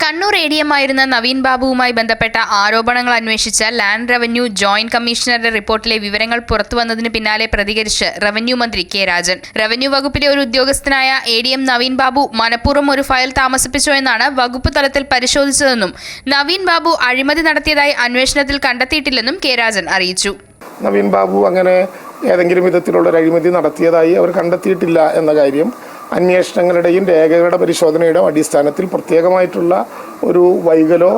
കണ്ണൂർ ADM ആയിരുന്ന നവീൻ ബാബുവുമായി ബന്ധപ്പെട്ട ആരോപണങ്ങൾ അന്വേഷിച്ച ലാൻഡ് റവന്യൂ ജോയിന്റ് കമ്മീഷണറുടെ റിപ്പോർട്ടിലെ വിവരങ്ങൾ പുറത്തുവന്നതിന് പിന്നാലെ പ്രതികരിച്ച് റവന്യൂ മന്ത്രി K രാജൻ. റവന്യൂ വകുപ്പിലെ ഒരു ഉദ്യോഗസ്ഥനായ ADM നവീൻ ബാബു മനഃപൂർവ്വം ഒരു ഫയൽ താമസിപ്പിച്ചോ എന്നാണ് വകുപ്പ് തലത്തിൽ പരിശോധിച്ചതെന്നും നവീൻ ബാബു അഴിമതി നടത്തിയതായി അന്വേഷണത്തിൽ കണ്ടെത്തിയിട്ടില്ലെന്നും K രാജൻ അറിയിച്ചു. നവീൻ ബാബു അങ്ങനെ ഏതെങ്കിലും വിധത്തിലുള്ള ഒരു അഴിമതി നടത്തിയതായി അവർ കണ്ടെത്തിയിട്ടില്ല എന്ന കാര്യം അന്വേഷണങ്ങളുടെയും രേഖകളുടെ പരിശോധനയുടെയും അടിസ്ഥാനത്തിൽ പ്രത്യേകമായിട്ടുള്ള ഒരു വൈകലോ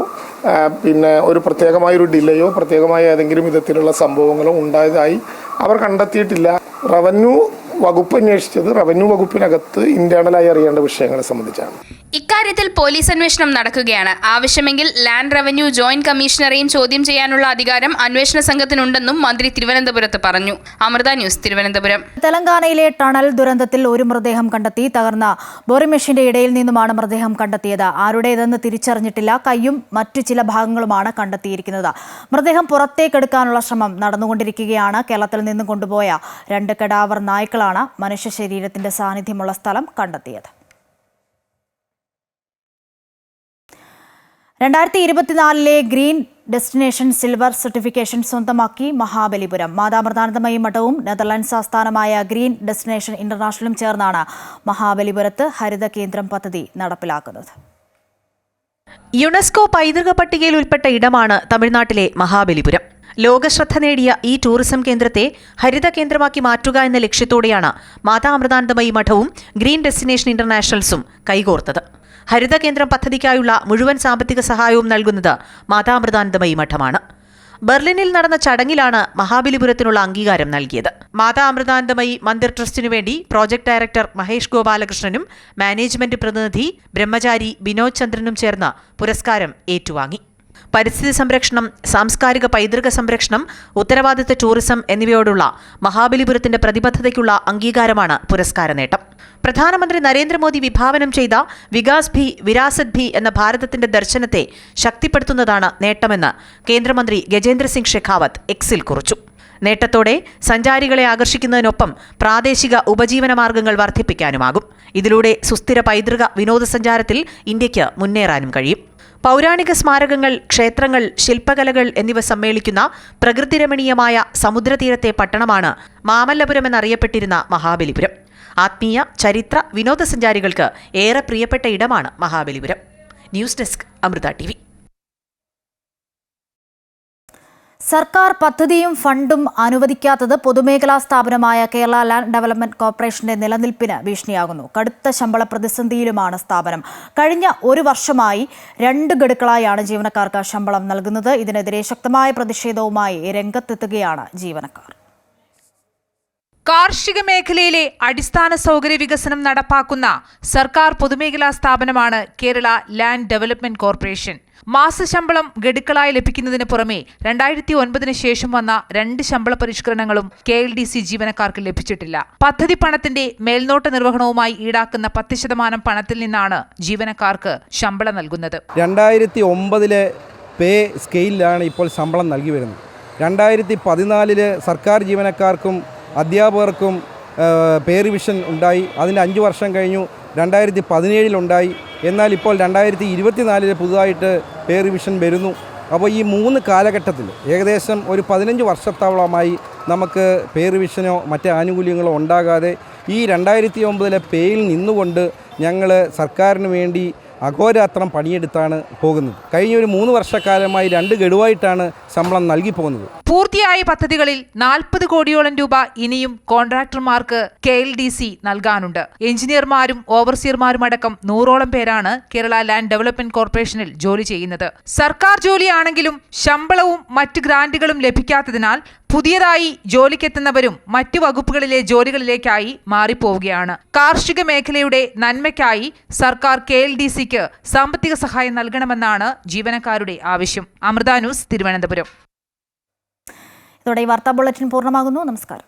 പിന്നെ ഒരു പ്രത്യേകമായൊരു ഡിലേയോ പ്രത്യേകമായ ഏതെങ്കിലും വിധത്തിലുള്ള സംഭവങ്ങളോ ഉണ്ടായതായി അവർ കണ്ടെത്തിയിട്ടില്ല. റവന്യൂ വകുപ്പ് അന്വേഷിച്ചത് റവന്യൂ വകുപ്പിനകത്ത് ഇന്റേണലായി അറിയേണ്ട വിഷയങ്ങളെ സംബന്ധിച്ചാണ്. ഇക്കാര്യത്തിൽ പോലീസ് അന്വേഷണം നടക്കുകയാണ്. ആവശ്യമെങ്കിൽ ലാൻഡ് റവന്യൂ ജോയിന്റ് കമ്മീഷണറെയും ചോദ്യം ചെയ്യാനുള്ള അധികാരം അന്വേഷണ സംഘത്തിനുണ്ടെന്നും മന്ത്രി തിരുവനന്തപുരത്ത് പറഞ്ഞു. അമൃത ന്യൂസ്, തിരുവനന്തപുരം. തെലങ്കാനയിലെ ടണൽ ദുരന്തത്തിൽ ഒരു മൃതദേഹം കണ്ടെത്തി. തകർന്ന ബോറിംഗ് മെഷീന്റെ ഇടയിൽ നിന്നുമാണ് മൃതദേഹം കണ്ടെത്തിയത്. ആരുടേതെന്ന് തിരിച്ചറിഞ്ഞിട്ടില്ല. കൈയും മറ്റു ചില ഭാഗങ്ങളുമാണ് കണ്ടെത്തിയിരിക്കുന്നത്. മൃതദേഹം പുറത്തേക്കെടുക്കാനുള്ള ശ്രമം നടന്നുകൊണ്ടിരിക്കുകയാണ്. കേരളത്തിൽ നിന്നും കൊണ്ടുപോയ 2 കഡാവർ നായ്ക്കളാണ് മനുഷ്യ ശരീരത്തിന്റെ സാന്നിധ്യമുള്ള സ്ഥലം കണ്ടെത്തിയത്. 2024 ഗ്രീൻ ഡെസ്റ്റിനേഷൻ സിൽവർ സർട്ടിഫിക്കേഷൻ സ്വന്തമാക്കി മഹാബലിപുരം. മാതാമൃതാനന്ദമയി മഠവും നെതർലാൻഡ്സ് ആസ്ഥാനമായ ഗ്രീൻ ഡെസ്റ്റിനേഷൻ ഇന്റർനാഷണലും ചേർന്നാണ് മഹാബലിപുരത്ത് ഹരിത കേന്ദ്രം പദ്ധതി നടപ്പിലാക്കുന്നത്. യുനെസ്കോ പൈതൃക പട്ടികയിൽ ഉൾപ്പെട്ട ഇടമാണ് തമിഴ്നാട്ടിലെ മഹാബലിപുരം. ലോകശ്രദ്ധ നേടിയ ഈ ടൂറിസം കേന്ദ്രത്തെ ഹരിത കേന്ദ്രമാക്കി മാറ്റുക എന്ന ലക്ഷ്യത്തോടെയാണ് മാതാ അമൃതാനന്ദമയി മഠവും ഗ്രീൻ ഡെസ്റ്റിനേഷൻ ഇന്റർനാഷണൽസും കൈകോർത്തത്. ഹരിത കേന്ദ്രം പദ്ധതിക്കായുള്ള മുഴുവൻ സാമ്പത്തിക സഹായവും നൽകുന്നത് മാതാ അമൃതാനന്ദമയി മഠമാണ്. ബെർലിനിൽ നടന്ന ചടങ്ങിലാണ് മഹാബലിപുരത്തിനുള്ള അംഗീകാരം നൽകിയത്. മാതാ അമൃതാനന്ദമയി മന്ദിർ ട്രസ്റ്റിനു വേണ്ടി പ്രോജക്ട് ഡയറക്ടർ മഹേഷ് ഗോപാലകൃഷ്ണനും മാനേജ്മെന്റ് പ്രതിനിധി ബ്രഹ്മചാരി ബിനോദ് ചന്ദ്രനും ചേർന്ന് പുരസ്കാരം ഏറ്റുവാങ്ങി. പരിസ്ഥിതി സംരക്ഷണം, സാംസ്കാരിക പൈതൃക സംരക്ഷണം, ഉത്തരവാദിത്ത ടൂറിസം എന്നിവയോടുള്ള മഹാബലിപുരത്തിന്റെ പ്രതിബദ്ധതയ്ക്കുള്ള അംഗീകാരമാണ് പുരസ്കാര നേട്ടം. പ്രധാനമന്ത്രി നരേന്ദ്രമോദി വിഭാവനം ചെയ്ത വികാസ് ഭി വിരാസത് ഭി എന്ന ഭാരതത്തിന്റെ ദർശനത്തെ ശക്തിപ്പെടുത്തുന്നതാണ് നേട്ടമെന്ന് കേന്ദ്രമന്ത്രി ഗജേന്ദ്ര സിംഗ് ഷെഖാവത്ത് എക്സിൽ കുറിച്ചു. നേട്ടത്തോടെ സഞ്ചാരികളെ ആകർഷിക്കുന്നതിനൊപ്പം പ്രാദേശിക ഉപജീവന മാർഗങ്ങൾ വർദ്ധിപ്പിക്കാനുമാകും. ഇതിലൂടെ സുസ്ഥിര പൈതൃക വിനോദസഞ്ചാരത്തിൽ ഇന്ത്യക്ക് മുന്നേറാനും കഴിയും. പൗരാണിക സ്മാരകങ്ങൾ, ക്ഷേത്രങ്ങൾ, ശില്പകലകൾ എന്നിവ സമ്മേളിക്കുന്ന പ്രകൃതിരമണീയമായ സമുദ്രതീരത്തെ പട്ടണമാണ് മാമല്ലപുരം എന്നറിയപ്പെട്ടിരുന്ന മഹാബലിപുരം. ആത്മീയ, ചരിത്ര, വിനോദസഞ്ചാരികൾക്ക് ഏറെ പ്രിയപ്പെട്ട ഇടമാണ് Mahabalipuram. News desk Amrita TV. സർക്കാർ പദ്ധതിയും ഫണ്ടും അനുവദിക്കാത്തത് പൊതുമേഖലാ സ്ഥാപനമായ കേരള ലാൻഡ് ഡെവലപ്മെന്റ് കോർപ്പറേഷന്റെ നിലനിൽപ്പിന് ഭീഷണിയാകുന്നു. കടുത്ത ശമ്പള പ്രതിസന്ധിയിലുമാണ് സ്ഥാപനം. കഴിഞ്ഞ ഒരു വർഷമായി 2 ഗഡുക്കളായാണ് ജീവനക്കാർക്ക് ശമ്പളം നൽകുന്നത്. ഇതിനെതിരെ ശക്തമായ പ്രതിഷേധവുമായി രംഗത്തെത്തുകയാണ് ജീവനക്കാർ. കാർഷിക മേഖലയിലെ അടിസ്ഥാന സൗകര്യ വികസനം നടപ്പാക്കുന്ന സർക്കാർ പൊതുമേഖലാ സ്ഥാപനമാണ് കേരള ലാൻഡ് ഡെവലപ്മെന്റ് കോർപ്പറേഷൻ. മാസശമ്പളം ഗഡുക്കളായി ലഭിക്കുന്നതിന് പുറമെ 2009 ശേഷം വന്ന 2 ശമ്പള പരിഷ്കരണങ്ങളും KLDC ജീവനക്കാർക്ക് ലഭിച്ചിട്ടില്ല. പദ്ധതി പണത്തിന്റെ മേൽനോട്ട നിർവഹണവുമായി ഈടാക്കുന്ന 10% പണത്തിൽ നിന്നാണ് ജീവനക്കാർക്ക് ശമ്പളം നൽകുന്നത്. 2009 പേ സ്കെയിലാണ് ഇപ്പോൾ ശമ്പളം നൽകി വരുന്നത്. 2014 സർക്കാർ ജീവനക്കാർക്കും അധ്യാപകർക്കും പേ റിവിഷൻ ഉണ്ടായി. അതിന് 5 വർഷം കഴിഞ്ഞു. 2017 ഉണ്ടായി. എന്നാൽ ഇപ്പോൾ 2024 പുതുതായിട്ട് പേ റിവിഷൻ വരുന്നു. അപ്പോൾ ഈ 3 കാലഘട്ടത്തിൽ ഏകദേശം ഒരു 15 വർഷത്തോളമായി നമുക്ക് പേ റിവിഷനോ മറ്റ് ആനുകൂല്യങ്ങളോ ഉണ്ടാകാതെ ഈ 2009 പേയിൽ നിന്നുകൊണ്ട് ഞങ്ങൾ സർക്കാരിന് വേണ്ടി അഹോരാത്രം പണിയെടുത്താണ് പോകുന്നത്. കഴിഞ്ഞ ഒരു 3 വർഷക്കാലമായി 2 ഗഡുവായിട്ടാണ് ശമ്പളം നൽകി പോകുന്നത്. പൂർത്തിയായ പദ്ധതികളിൽ 40 കോടിയോളം രൂപ ഇനിയും കോൺട്രാക്ടർമാർക്ക് KLDC നൽകാനുണ്ട്. എഞ്ചിനീയർമാരും ഓവർസിയർമാരും അടക്കം 100ഓളം പേരാണ് കേരള ലാൻഡ് ഡെവലപ്മെന്റ് കോർപ്പറേഷനിൽ ജോലി ചെയ്യുന്നത്. സർക്കാർ ജോലിയാണെങ്കിലും ശമ്പളവും മറ്റ് ഗ്രാന്റുകളും ലഭിക്കാത്തതിനാൽ പുതിയതായി ജോലിക്കെത്തുന്നവരും മറ്റു വകുപ്പുകളിലെ ജോലികളിലേക്കായി മാറിപ്പോവുകയാണ്. കാർഷിക മേഖലയുടെ നന്മയ്ക്കായി സർക്കാർ KLDCക്ക് സാമ്പത്തിക സഹായം നൽകണമെന്നാണ് ജീവനക്കാരുടെ ആവശ്യം. അമൃത ന്യൂസ്, തിരുവനന്തപുരം. ഇതോടെ ഈ വാർത്താ ബുള്ളറ്റിൻ പൂർണ്ണമാകുന്നു. നമസ്കാരം.